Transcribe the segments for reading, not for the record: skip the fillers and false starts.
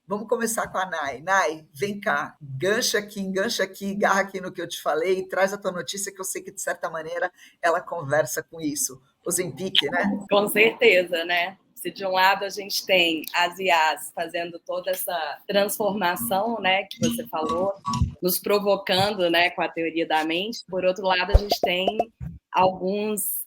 Vamos começar com a Nai. Nai, vem cá, engancha aqui, garra aqui no que eu te falei e traz a tua notícia que eu sei que, de certa maneira, ela conversa com isso. Ozempic, né? Com certeza, né? Se de um lado a gente tem as IAs fazendo toda essa transformação, né, que você falou, nos provocando, né, com a teoria da mente, por outro lado a gente tem alguns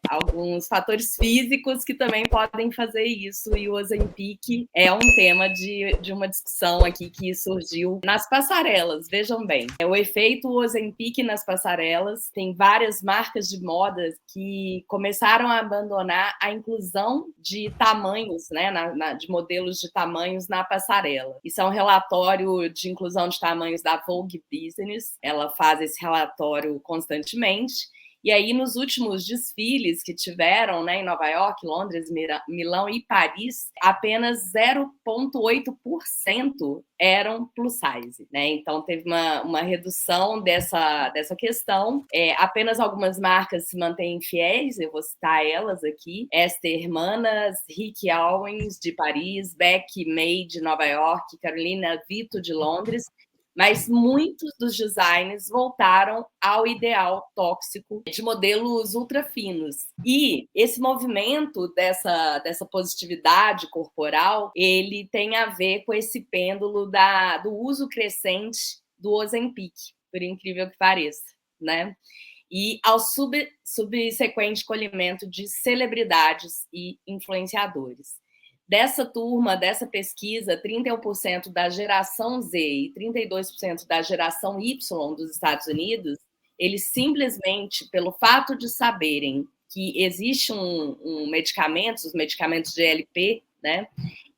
fatores físicos que também podem fazer isso, e o Ozempic é um tema de uma discussão aqui que surgiu nas passarelas, vejam bem. O efeito Ozempic nas passarelas, tem várias marcas de moda que começaram a abandonar a inclusão de tamanhos, né, de modelos de tamanhos na passarela. Isso é um relatório de inclusão de tamanhos da Vogue Business, ela faz esse relatório constantemente. E aí, nos últimos desfiles que tiveram, né, em Nova York, Londres, Milão e Paris, apenas 0,8% eram plus size, né? Então, teve uma redução dessa questão. Apenas algumas marcas se mantêm fiéis, eu vou citar elas aqui. Esther Hermanas, Rick Owens, de Paris, Becky May, de Nova York, Carolina Vito, de Londres. Mas muitos dos designs voltaram ao ideal tóxico de modelos ultra finos. E esse movimento dessa positividade corporal, ele tem a ver com esse pêndulo do uso crescente do Ozempic, por incrível que pareça, né? E ao subsequente colhimento de celebridades e influenciadores. Dessa turma, dessa pesquisa, 31% da geração Z e 32% da geração Y dos Estados Unidos, eles simplesmente, pelo fato de saberem que existe um medicamento, os medicamentos GLP, né,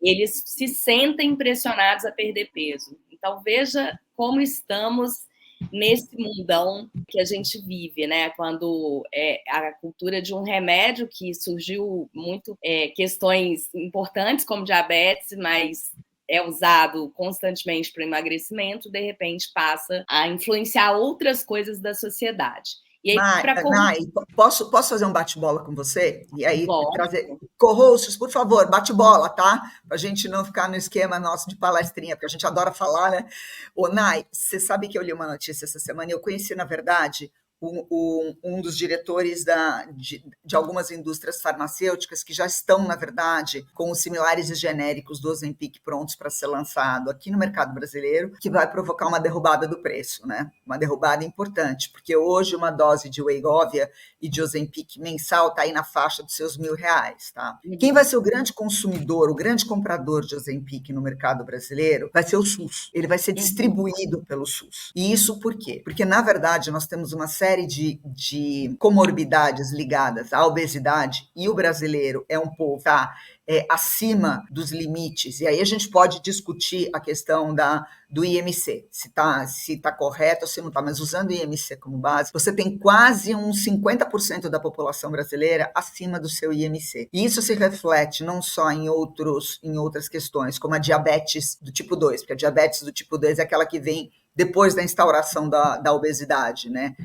eles se sentem pressionados a perder peso. Então, veja como estamos nesse mundão que a gente vive, né? Quando a cultura de um remédio que surgiu muito questões importantes como diabetes, mas é usado constantemente para o emagrecimento, de repente passa a influenciar outras coisas da sociedade. E aí, Nai, posso fazer um bate-bola com você? E aí, trazer co-hosts, por favor, bate-bola, tá? Para a gente não ficar no esquema nosso de palestrinha, porque a gente adora falar, né? Ô, Nai, você sabe que eu li uma notícia essa semana e eu conheci, na verdade, um dos diretores de algumas indústrias farmacêuticas que já estão, na verdade, com os similares e genéricos do Ozempic prontos para ser lançado aqui no mercado brasileiro, que vai provocar uma derrubada do preço, né? Uma derrubada importante, porque hoje uma dose de Wegovy e de Ozempic mensal está aí na faixa dos seus R$1.000, tá? Quem vai ser o grande consumidor, o grande comprador de Ozempic no mercado brasileiro vai ser o SUS. Ele vai ser distribuído pelo SUS. E isso por quê? Porque, na verdade, nós temos uma série de comorbidades ligadas à obesidade e o brasileiro é um povo que está acima dos limites. E aí a gente pode discutir a questão do IMC, se tá correto ou se não está, mas usando o IMC como base, você tem quase uns 50% da população brasileira acima do seu IMC. E isso se reflete não só em outras questões, como a diabetes do tipo 2, porque a diabetes do tipo 2 é aquela que vem depois da instauração da obesidade, né?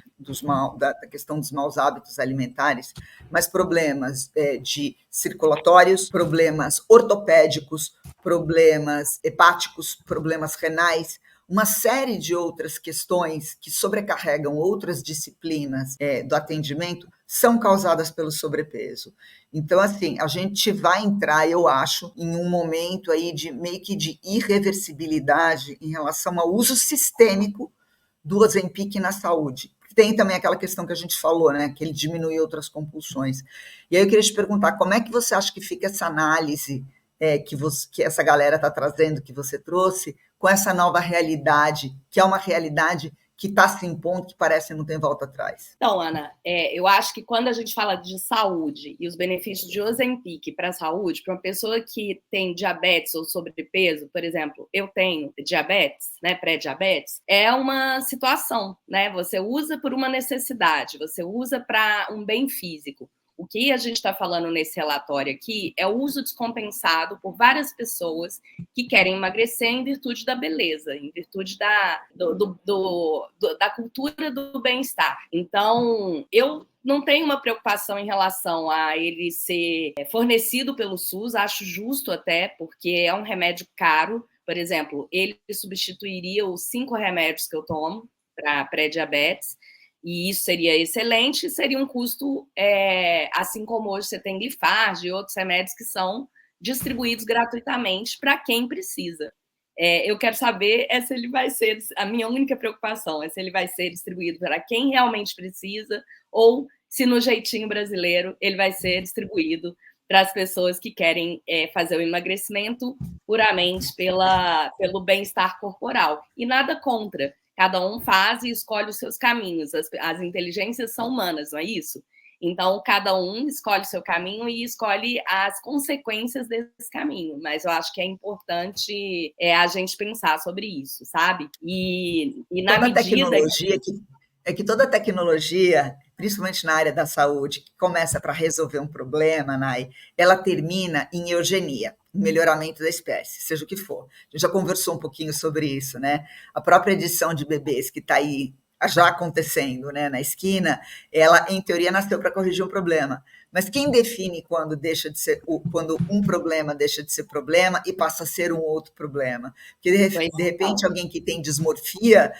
Da questão dos maus hábitos alimentares, mas problemas de circulatórios, problemas ortopédicos, problemas hepáticos, problemas renais, uma série de outras questões que sobrecarregam outras disciplinas do atendimento são causadas pelo sobrepeso. Então, assim, a gente vai entrar, eu acho, em um momento aí de meio que de irreversibilidade em relação ao uso sistêmico do Ozempic na saúde. Tem também aquela questão que a gente falou, né, que ele diminui outras compulsões. E aí eu queria te perguntar, como é que você acha que fica essa análise que essa galera está trazendo, que você trouxe, com essa nova realidade, que é uma realidade que está se impondo, que parece que não tem volta atrás? Então, Ana, eu acho que quando a gente fala de saúde e os benefícios de Ozempic para a saúde, para uma pessoa que tem diabetes ou sobrepeso, por exemplo, eu tenho diabetes, né, pré-diabetes, é uma situação, né? Você usa por uma necessidade, você usa para um bem físico. O que a gente está falando nesse relatório aqui é o uso descompensado por várias pessoas que querem emagrecer em virtude da beleza, em virtude da cultura do bem-estar. Então, eu não tenho uma preocupação em relação a ele ser fornecido pelo SUS, acho justo até, porque é um remédio caro Por exemplo, ele substituiria os 5 remédios que eu tomo para pré-diabetes, e isso seria excelente, seria um custo, assim como hoje você tem Glifage e outros remédios que são distribuídos gratuitamente para quem precisa. Eu quero saber se ele vai ser, a minha única preocupação é se ele vai ser distribuído para quem realmente precisa, ou se no jeitinho brasileiro ele vai ser distribuído para as pessoas que querem fazer o emagrecimento puramente pelo bem-estar corporal. E nada contra. Cada um faz e escolhe os seus caminhos. As inteligências são humanas, não é isso? Então, cada um escolhe o seu caminho e escolhe as consequências desse caminho. Mas eu acho que é importante a gente pensar sobre isso, sabe? E na medida que toda tecnologia, principalmente na área da saúde, que começa para resolver um problema, Nay, ela termina em eugenia, melhoramento da espécie, seja o que for. A gente já conversou um pouquinho sobre isso, né? A própria edição de bebês que está aí já acontecendo, né, na esquina, ela, em teoria, nasceu para corrigir um problema. Mas quem define quando um problema deixa de ser problema e passa a ser um outro problema? Porque, de repente, alguém que tem dismorfia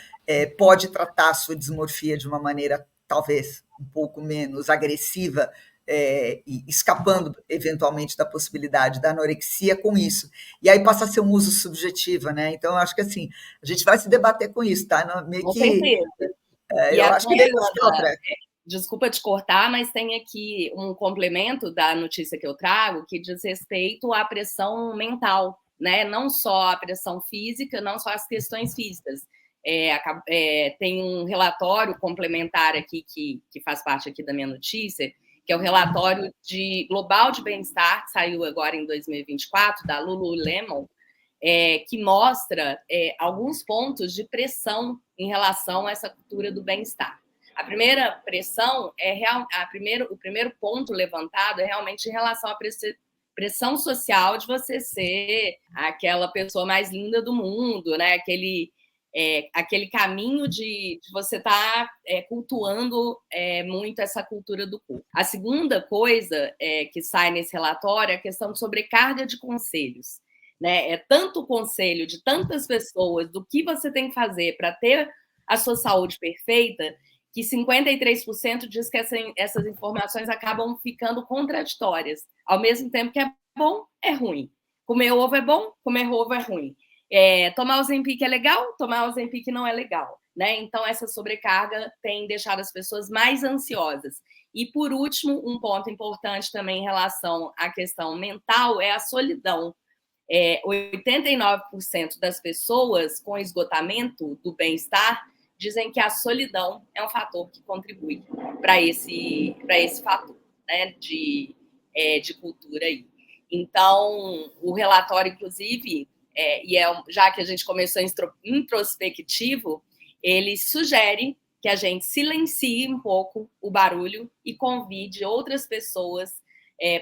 pode tratar a sua dismorfia de uma maneira, talvez, um pouco menos agressiva, e escapando, eventualmente, da possibilidade da anorexia com isso. E aí passa a ser um uso subjetivo, né? Então, eu acho que, assim, a gente vai se debater com isso, tá? Meio com que, certeza. eu acho que desculpa te cortar, mas tem aqui um complemento da notícia que eu trago que diz respeito à pressão mental, né? Não só a pressão física, não só as questões físicas. Tem um relatório complementar aqui que faz parte aqui da minha notícia, que é o relatório global de bem-estar, que saiu agora em 2024, da Lululemon, que mostra alguns pontos de pressão em relação a essa cultura do bem-estar. A primeira pressão o primeiro ponto levantado é realmente em relação à pressão social de você ser aquela pessoa mais linda do mundo, né? Aquele caminho de você estar cultuando muito essa cultura do corpo. A segunda coisa que sai nesse relatório é a questão de sobrecarga de conselhos. Né? É tanto conselho de tantas pessoas do que você tem que fazer para ter a sua saúde perfeita, que 53% diz que essas informações acabam ficando contraditórias. Ao mesmo tempo que é bom, é ruim. Comer ovo é bom, comer ovo é ruim. Tomar Ozempic é legal, tomar Ozempic não é legal. Né? Então, essa sobrecarga tem deixado as pessoas mais ansiosas. E, por último, um ponto importante também em relação à questão mental é a solidão. 89% das pessoas com esgotamento do bem-estar dizem que a solidão é um fator que contribui para esse fator, né, de cultura aí. Então, o relatório, inclusive, já que a gente começou introspectivo, ele sugere que a gente silencie um pouco o barulho e convide outras pessoas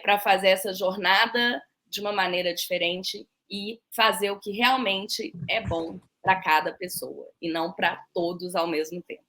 para fazer essa jornada de uma maneira diferente e fazer o que realmente é bom para cada pessoa e não para todos ao mesmo tempo.